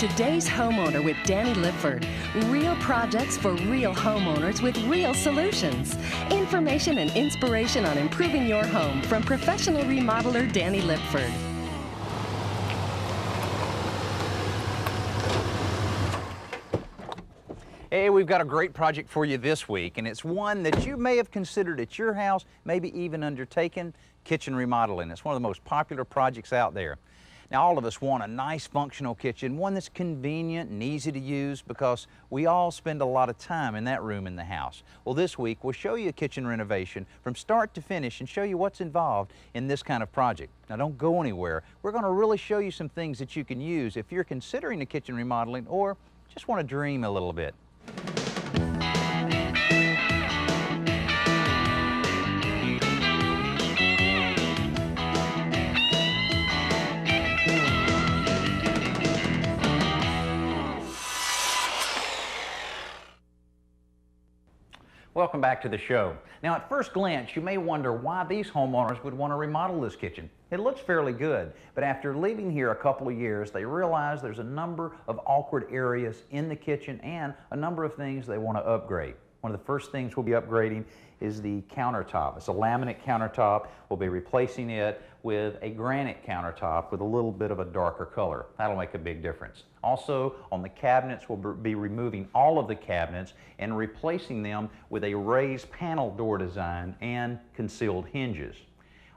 Today's Homeowner with Danny Lipford. Real projects for real homeowners with real solutions. Information and inspiration on improving your home from professional remodeler Danny Lipford. Hey, we've got a great project for you this week, and it's one that you may have considered at your house, maybe even undertaken, kitchen remodeling. It's one of the most popular projects out there. Now, all of us want a nice functional kitchen, one that's convenient and easy to use because we all spend a lot of time in that room in the house. Well, this week we'll show you a kitchen renovation from start to finish and show you what's involved in this kind of project. Now, don't go anywhere. We're going to really show you some things that you can use if you're considering a kitchen remodeling or just want to dream a little bit. Welcome back to the show. Now, at first glance, you may wonder why these homeowners would want to remodel this kitchen. It looks fairly good, but after living here a couple of years, they realize there's a number of awkward areas in the kitchen and a number of things they want to upgrade. One of the first things we'll be upgrading is the countertop. It's a laminate countertop. We'll be replacing it with a granite countertop with a little bit of a darker color. That'll make a big difference. Also, on the cabinets, we'll be removing all of the cabinets and replacing them with a raised panel door design and concealed hinges.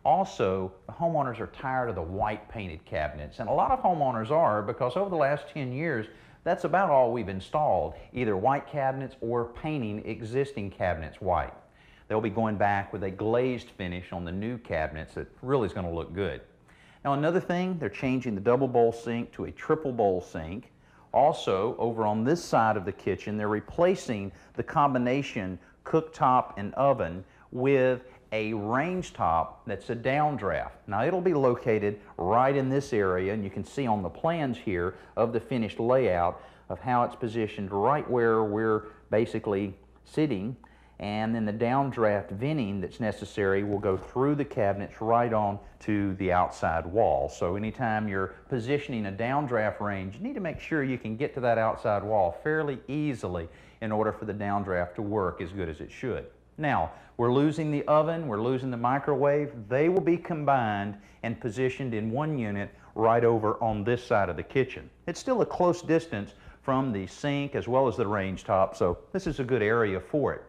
Also, the homeowners are tired of the white painted cabinets, and a lot of homeowners are because over the last 10 years, that's about all we've installed, either white cabinets or painting existing cabinets white. They'll be going back with a glazed finish on the new cabinets that really is going to look good. Now, another thing, they're changing the double bowl sink to a triple bowl sink. Also, over on this side of the kitchen, they're replacing the combination cooktop and oven with a range top that's a downdraft. Now, it'll be located right in this area, and you can see on the plans here of the finished layout of how it's positioned right where we're basically sitting. And then the downdraft venting that's necessary will go through the cabinets right on to the outside wall. So anytime you're positioning a downdraft range, you need to make sure you can get to that outside wall fairly easily in order for the downdraft to work as good as it should. Now, we're losing the oven, we're losing the microwave. They will be combined and positioned in one unit right over on this side of the kitchen. It's still a close distance from the sink as well as the range top, so this is a good area for it.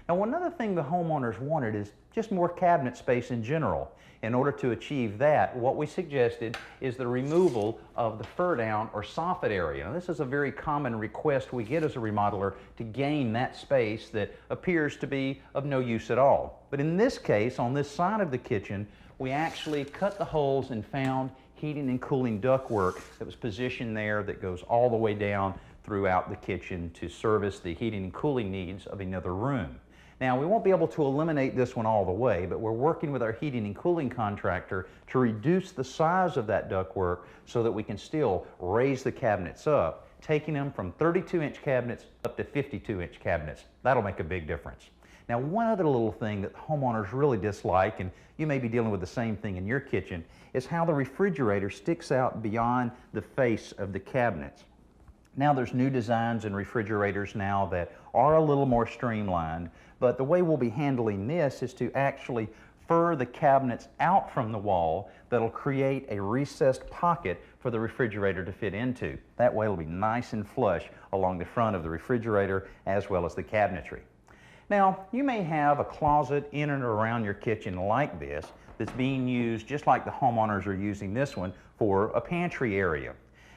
Now, another thing the homeowners wanted is just more cabinet space in general. In order to achieve that, what we suggested is the removal of the fur-down or soffit area. Now, this is a very common request we get as a remodeler to gain that space that appears to be of no use at all. But in this case, on this side of the kitchen, we actually cut the holes and found heating and cooling ductwork that was positioned there that goes all the way down throughout the kitchen to service the heating and cooling needs of another room. Now, we won't be able to eliminate this one all the way, but we're working with our heating and cooling contractor to reduce the size of that ductwork so that we can still raise the cabinets up, taking them from 32-inch cabinets up to 52-inch cabinets. That'll make a big difference. Now, one other little thing that homeowners really dislike, and you may be dealing with the same thing in your kitchen, is how the refrigerator sticks out beyond the face of the cabinets. Now, there's new designs in refrigerators now that are a little more streamlined, but the way we'll be handling this is to actually fur the cabinets out from the wall that'll create a recessed pocket for the refrigerator to fit into. That way it'll be nice and flush along the front of the refrigerator as well as the cabinetry. Now, you may have a closet in and around your kitchen like this that's being used just like the homeowners are using this one for a pantry area.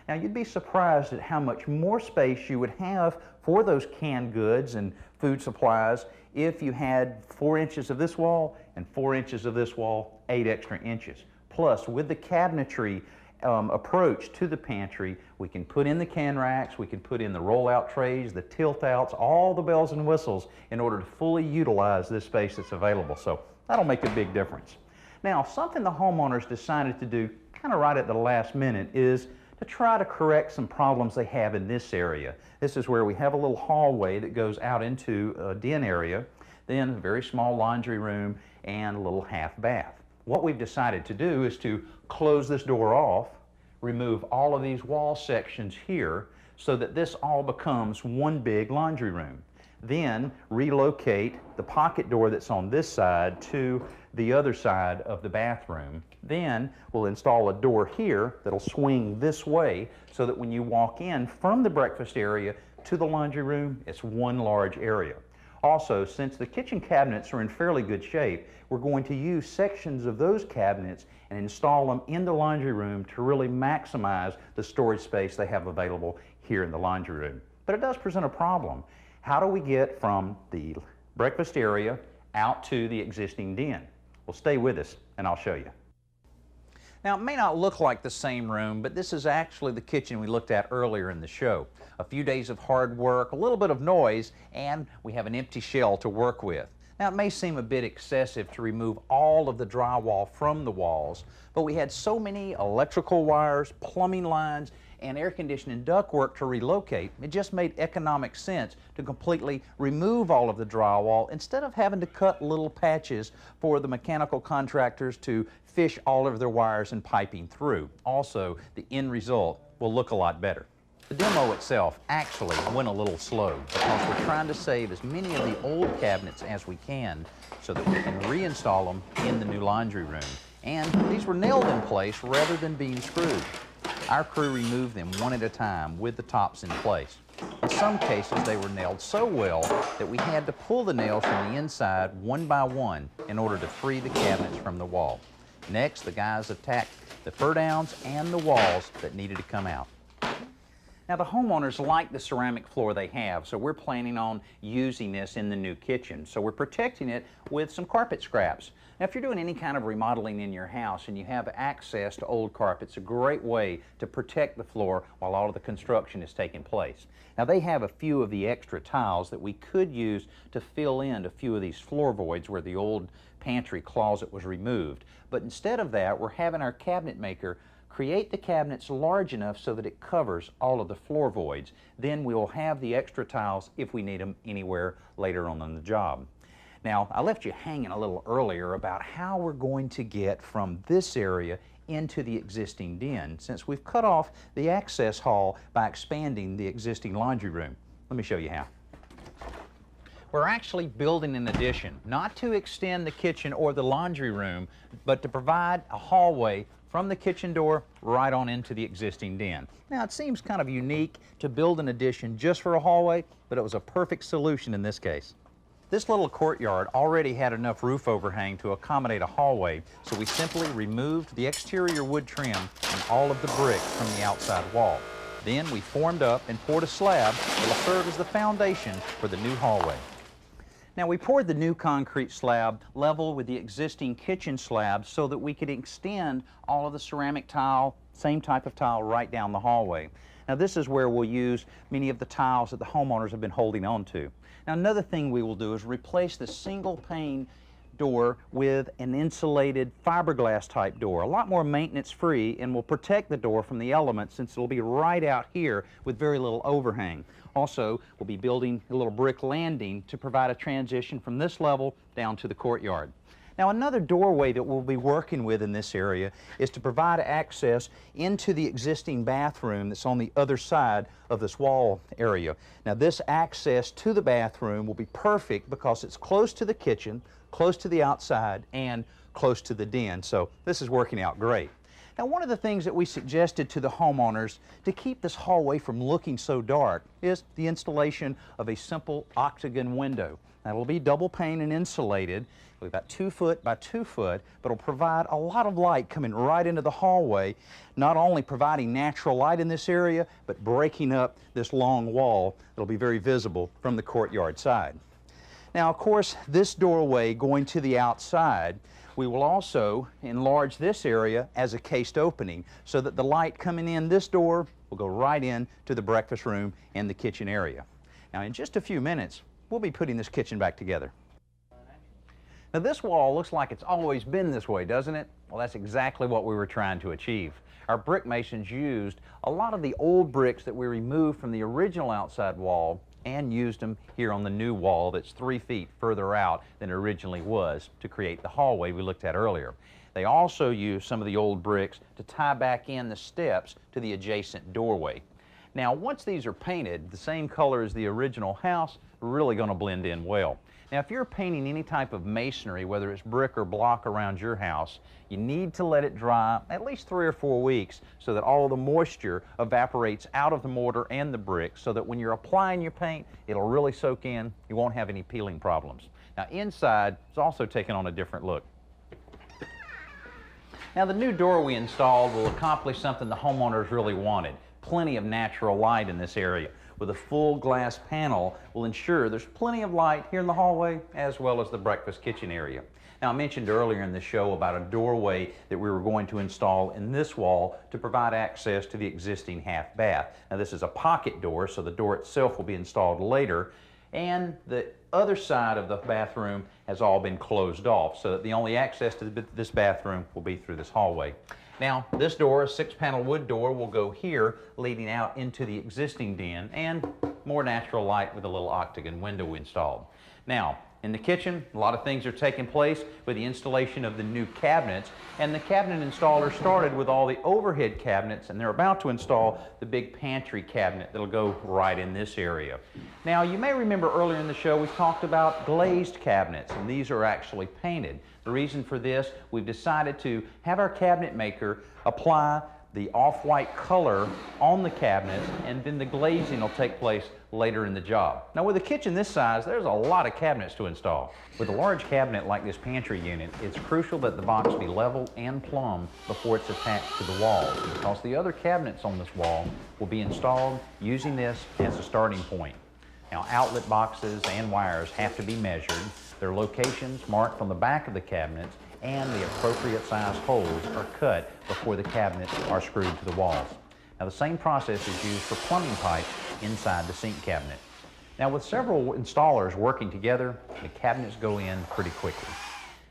Now, you'd be surprised at how much more space you would have for those canned goods and food supplies if you had 4 inches of this wall and 4 inches of this wall, 8 extra inches. Plus, with the cabinetry approach to the pantry, we can put in the can racks, we can put in the roll-out trays, the tilt-outs, all the bells and whistles in order to fully utilize this space that's available. So that'll make a big difference. Now, something the homeowners decided to do kind of right at the last minute is to try to correct some problems they have in this area. This is where we have a little hallway that goes out into a den area, then a very small laundry room, and a little half bath. What we've decided to do is to close this door off, remove all of these wall sections here so that this all becomes one big laundry room. Then relocate the pocket door that's on this side to the other side of the bathroom. Then we'll install a door here that'll swing this way so that when you walk in from the breakfast area to the laundry room, it's one large area. Also, since the kitchen cabinets are in fairly good shape, we're going to use sections of those cabinets and install them in the laundry room to really maximize the storage space they have available here in the laundry room. But it does present a problem. How do we get from the breakfast area out to the existing den? Well, stay with us and I'll show you. Now, it may not look like the same room, but this is actually the kitchen we looked at earlier in the show. A few days of hard work, a little bit of noise, and we have an empty shell to work with. Now, it may seem a bit excessive to remove all of the drywall from the walls, but we had so many electrical wires, plumbing lines, and air conditioning ductwork to relocate, it just made economic sense to completely remove all of the drywall instead of having to cut little patches for the mechanical contractors to fish all of their wires and piping through. Also, the end result will look a lot better. The demo itself actually went a little slow because we're trying to save as many of the old cabinets as we can so that we can reinstall them in the new laundry room. And these were nailed in place rather than being screwed. Our crew removed them one at a time with the tops in place. In some cases, they were nailed so well that we had to pull the nails from the inside one by one in order to free the cabinets from the wall. Next, the guys attacked the fur downs and the walls that needed to come out. Now, the homeowners like the ceramic floor they have, so we're planning on using this in the new kitchen. So we're protecting it with some carpet scraps. Now, if you're doing any kind of remodeling in your house and you have access to old carpet, it's a great way to protect the floor while all of the construction is taking place. Now, they have a few of the extra tiles that we could use to fill in a few of these floor voids where the old pantry closet was removed. But instead of that, we're having our cabinet maker create the cabinets large enough so that it covers all of the floor voids. Then we'll have the extra tiles if we need them anywhere later on in the job. Now, I left you hanging a little earlier about how we're going to get from this area into the existing den, since we've cut off the access hall by expanding the existing laundry room. Let me show you how. We're actually building an addition, not to extend the kitchen or the laundry room, but to provide a hallway from the kitchen door right on into the existing den. Now, it seems kind of unique to build an addition just for a hallway, but it was a perfect solution in this case. This little courtyard already had enough roof overhang to accommodate a hallway, so we simply removed the exterior wood trim and all of the bricks from the outside wall. Then we formed up and poured a slab that will serve as the foundation for the new hallway. Now, we poured the new concrete slab level with the existing kitchen slab so that we could extend all of the ceramic tile, same type of tile, right down the hallway. Now, this is where we'll use many of the tiles that the homeowners have been holding on to. Now, another thing we will do is replace the single pane door with an insulated fiberglass type door, a lot more maintenance free, and will protect the door from the elements since it'll be right out here with very little overhang. Also, we'll be building a little brick landing to provide a transition from this level down to the courtyard. Now, another doorway that we'll be working with in this area is to provide access into the existing bathroom that's on the other side of this wall area. Now, this access to the bathroom will be perfect because it's close to the kitchen, close to the outside, and close to the den. So this is working out great. Now, one of the things that we suggested to the homeowners to keep this hallway from looking so dark is the installation of a simple octagon window. Now, it'll be double pane and insulated. It'll be about 2 foot by 2 foot, but it'll provide a lot of light coming right into the hallway, not only providing natural light in this area, but breaking up this long wall that'll be very visible from the courtyard side. Now, of course, this doorway going to the outside, we will also enlarge this area as a cased opening so that the light coming in this door will go right in to the breakfast room and the kitchen area. Now, in just a few minutes, we'll be putting this kitchen back together. Now, this wall looks like it's always been this way, doesn't it? Well, that's exactly what we were trying to achieve. Our brick masons used a lot of the old bricks that we removed from the original outside wall and used them here on the new wall that's 3 feet further out than it originally was to create the hallway we looked at earlier. They also use some of the old bricks to tie back in the steps to the adjacent doorway. Now, once these are painted the same color as the original house, really going to blend in well. Now, if you're painting any type of masonry, whether it's brick or block around your house, you need to let it dry at least 3 or 4 weeks so that all the moisture evaporates out of the mortar and the brick, so that when you're applying your paint, it'll really soak in. You won't have any peeling problems. Now, inside is also taking on a different look. Now, the new door we installed will accomplish something the homeowners really wanted. Plenty of natural light in this area. With a full glass panel will ensure there's plenty of light here in the hallway as well as the breakfast kitchen area. Now, I mentioned earlier in the show about a doorway that we were going to install in this wall to provide access to the existing half bath. Now, this is a pocket door, so the door itself will be installed later, and the other side of the bathroom has all been closed off so that the only access to this bathroom will be through this hallway. Now, this door, a 6-panel wood door, will go here, leading out into the existing den, and more natural light with a little octagon window installed. Now, in the kitchen, a lot of things are taking place with the installation of the new cabinets, and the cabinet installer started with all the overhead cabinets, and they're about to install the big pantry cabinet that'll go right in this area. Now, you may remember earlier in the show we talked about glazed cabinets, and these are actually painted. The reason for this, we've decided to have our cabinet maker apply the off-white color on the cabinets, and then the glazing will take place later in the job. Now, with a kitchen this size, there's a lot of cabinets to install. With a large cabinet like this pantry unit, it's crucial that the box be level and plumb before it's attached to the wall, because the other cabinets on this wall will be installed using this as a starting point. Now, outlet boxes and wires have to be measured, their locations marked on the back of the cabinets, and the appropriate size holes are cut before the cabinets are screwed to the walls. Now, the same process is used for plumbing pipe inside the sink cabinet. Now, with several installers working together, the cabinets go in pretty quickly.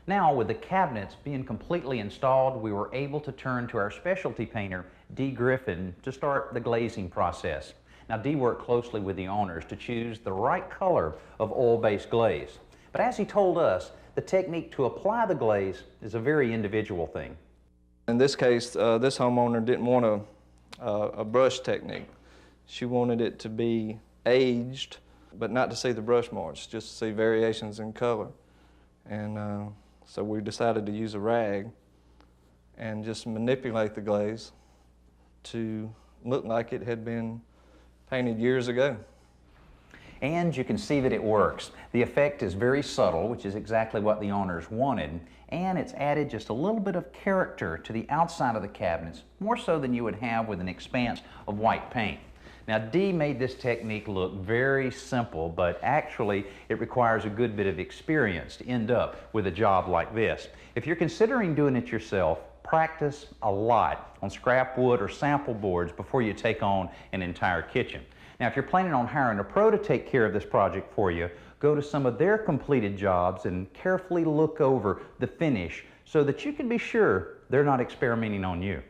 Now, with the cabinets being completely installed, we were able to turn to our specialty painter, Dee Griffin, to start the glazing process. Now, Dee worked closely with the owners to choose the right color of oil-based glaze. But as he told us, the technique to apply the glaze is a very individual thing. In this case, this homeowner didn't want a brush technique. She wanted it to be aged, but not to see the brush marks, just to see variations in color. And so we decided to use a rag and just manipulate the glaze to look like it had been painted years ago. And you can see that it works. The effect is very subtle, which is exactly what the owners wanted, and it's added just a little bit of character to the outside of the cabinets, more so than you would have with an expanse of white paint. Now, Dee made this technique look very simple, but actually it requires a good bit of experience to end up with a job like this. If you're considering doing it yourself, practice a lot on scrap wood or sample boards before you take on an entire kitchen. Now, if you're planning on hiring a pro to take care of this project for you, go to some of their completed jobs and carefully look over the finish so that you can be sure they're not experimenting on you.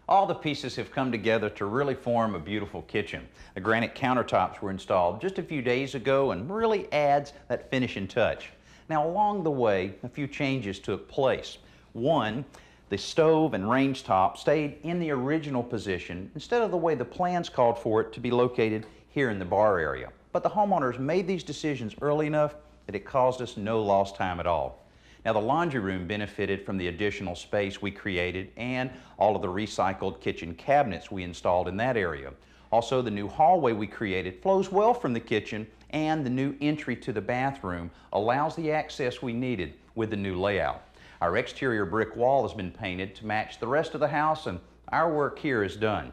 All the pieces have come together to really form a beautiful kitchen. The granite countertops were installed just a few days ago and really adds that finishing touch. Now, along the way, a few changes took place. One, the stove and range top stayed in the original position instead of the way the plans called for it to be located here in the bar area. But the homeowners made these decisions early enough that it caused us no lost time at all. Now, the laundry room benefited from the additional space we created and all of the recycled kitchen cabinets we installed in that area. Also, the new hallway we created flows well from the kitchen, and the new entry to the bathroom allows the access we needed with the new layout. Our exterior brick wall has been painted to match the rest of the house, and our work here is done.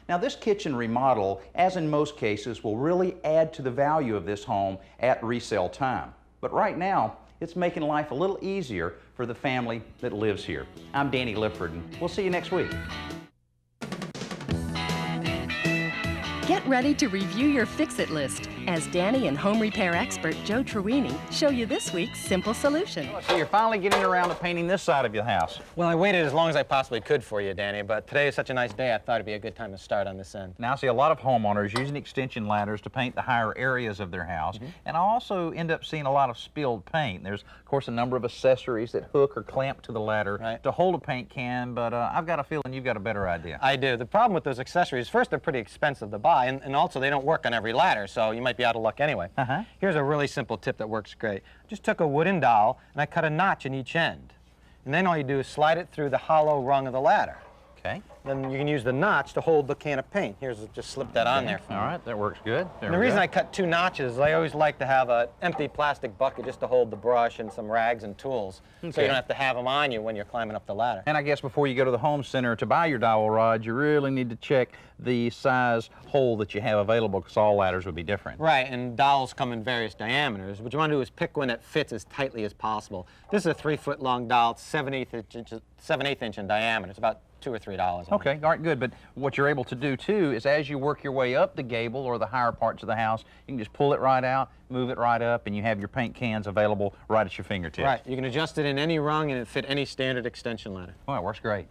Now, this kitchen remodel, as in most cases, will really add to the value of this home at resale time. But right now, it's making life a little easier for the family that lives here. I'm Danny Lipford, and we'll see you next week. Get Get ready to review your fix-it list as Danny and home repair expert Joe Trewini show you this week's simple solution. So you're finally getting around to painting this side of your house. Well, I waited as long as I possibly could for you, Danny, but today is such a nice day, I thought it'd be a good time to start on this end. Now, I see a lot of homeowners using extension ladders to paint the higher areas of their house, and I also end up seeing a lot of spilled paint. There's, of course, a number of accessories that hook or clamp to the ladder to hold a paint can, but I've got a feeling you've got a better idea. I do. The problem with those accessories, first, they're pretty expensive to buy, and also they don't work on every ladder, so you might be out of luck anyway. Here's a really simple tip that works great. Just took a wooden dowel, and I cut a notch in each end. And then all you do is slide it through the hollow rung of the ladder. Okay. Then you can use the notch to hold the can of paint. Here's, just slip that on there. All right, that works good. And the reason I cut 2 notches is I always like to have an empty plastic bucket just to hold the brush and some rags and tools, so you don't have to have them on you when you're climbing up the ladder. And I guess before you go to the home center to buy your dowel rod, you really need to check the size hole that you have available, because all ladders would be different. Right, and dowels come in various diameters. What you want to do is pick one that fits as tightly as possible. This is a 3-foot long dowel. It's 7/8 inch in diameter. It's about $2 or $3. Okay, all right, good. But what you're able to do too is, as you work your way up the gable or the higher parts of the house, you can just pull it right out, move it right up, and you have your paint cans available right at your fingertips. Right, you can adjust it in any rung and it fit any standard extension ladder. Well, it works great.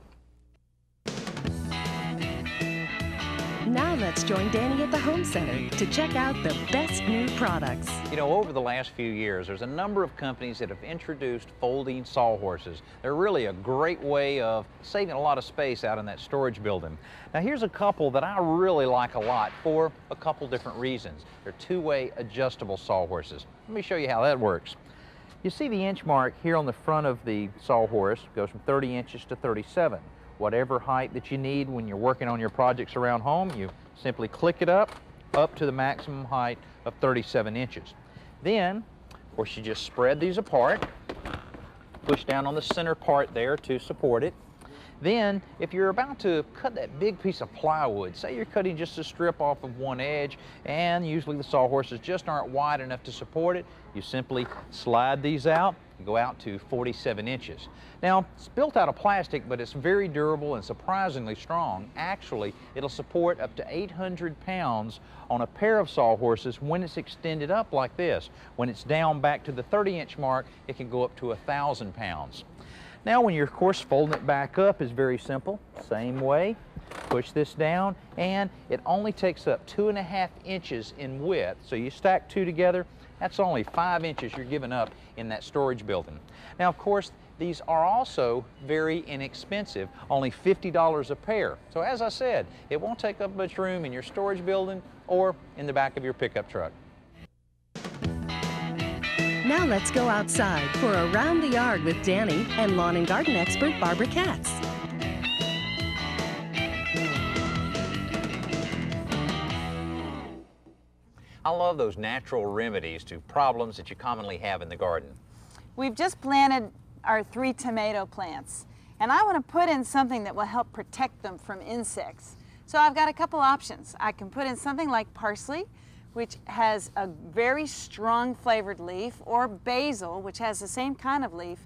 Now let's join Danny at the home center to check out the best new products. You know, over the last few years, there's a number of companies that have introduced folding sawhorses. They're really a great way of saving a lot of space out in that storage building. Now, here's a couple that I really like a lot for a couple different reasons. They're 2-way adjustable sawhorses. Let me show you how that works. You see the inch mark here on the front of the sawhorse goes from 30 inches to 37. Whatever height that you need when you're working on your projects around home, you simply click it up to the maximum height of 37 inches. Then, of course, you just spread these apart, push down on the center part there to support it. Then, if you're about to cut that big piece of plywood, say you're cutting just a strip off of one edge, and usually the sawhorses just aren't wide enough to support it, you simply slide these out, go out to 47 inches. Now, it's built out of plastic, but it's very durable and surprisingly strong. Actually, it'll support up to 800 pounds on a pair of sawhorses when it's extended up like this. When it's down back to the 30-inch mark, it can go up to 1,000 pounds. Now, when you're, of course, folding it back up is very simple. Same way, push this down, and it only takes up 2.5 inches in width. So you stack 2 together, that's only 5 inches you're giving up in that storage building. Now, of course, these are also very inexpensive, only $50 a pair. So as I said, it won't take up much room in your storage building or in the back of your pickup truck. Now let's go outside for Around the Yard with Danny and lawn and garden expert Barbara Katz. I love those natural remedies to problems that you commonly have in the garden. We've just planted our 3 tomato plants, and I want to put in something that will help protect them from insects. So I've got a couple options. I can put in something like parsley, which has a very strong flavored leaf, or basil, which has the same kind of leaf.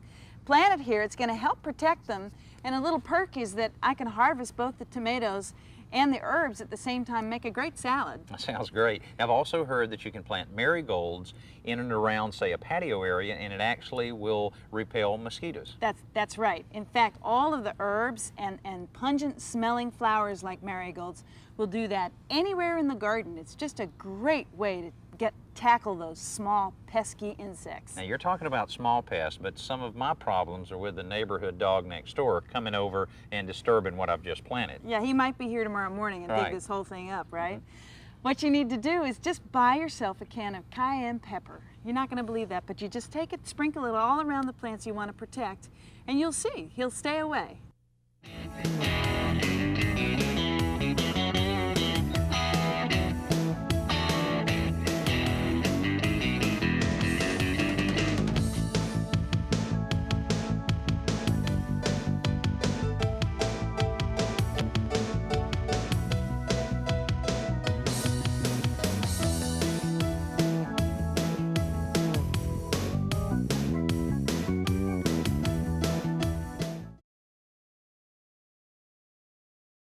Planted here, it's going to help protect them, and a little perk is that I can harvest both the tomatoes and the herbs at the same time, make a great salad. That sounds great. I've also heard that you can plant marigolds in and around, say, a patio area, and it actually will repel mosquitoes. That's right. In fact, all of the herbs and pungent smelling flowers like marigolds will do that anywhere in the garden. It's just a great way to tackle those small pesky insects. Now, you're talking about small pests, but some of my problems are with the neighborhood dog next door coming over and disturbing what I've just planted. Yeah, he might be here tomorrow morning and dig this whole thing up, right? What you need to do is just buy yourself a can of cayenne pepper. You're not going to believe that, but you just take it, sprinkle it all around the plants you want to protect, and you'll see, he'll stay away.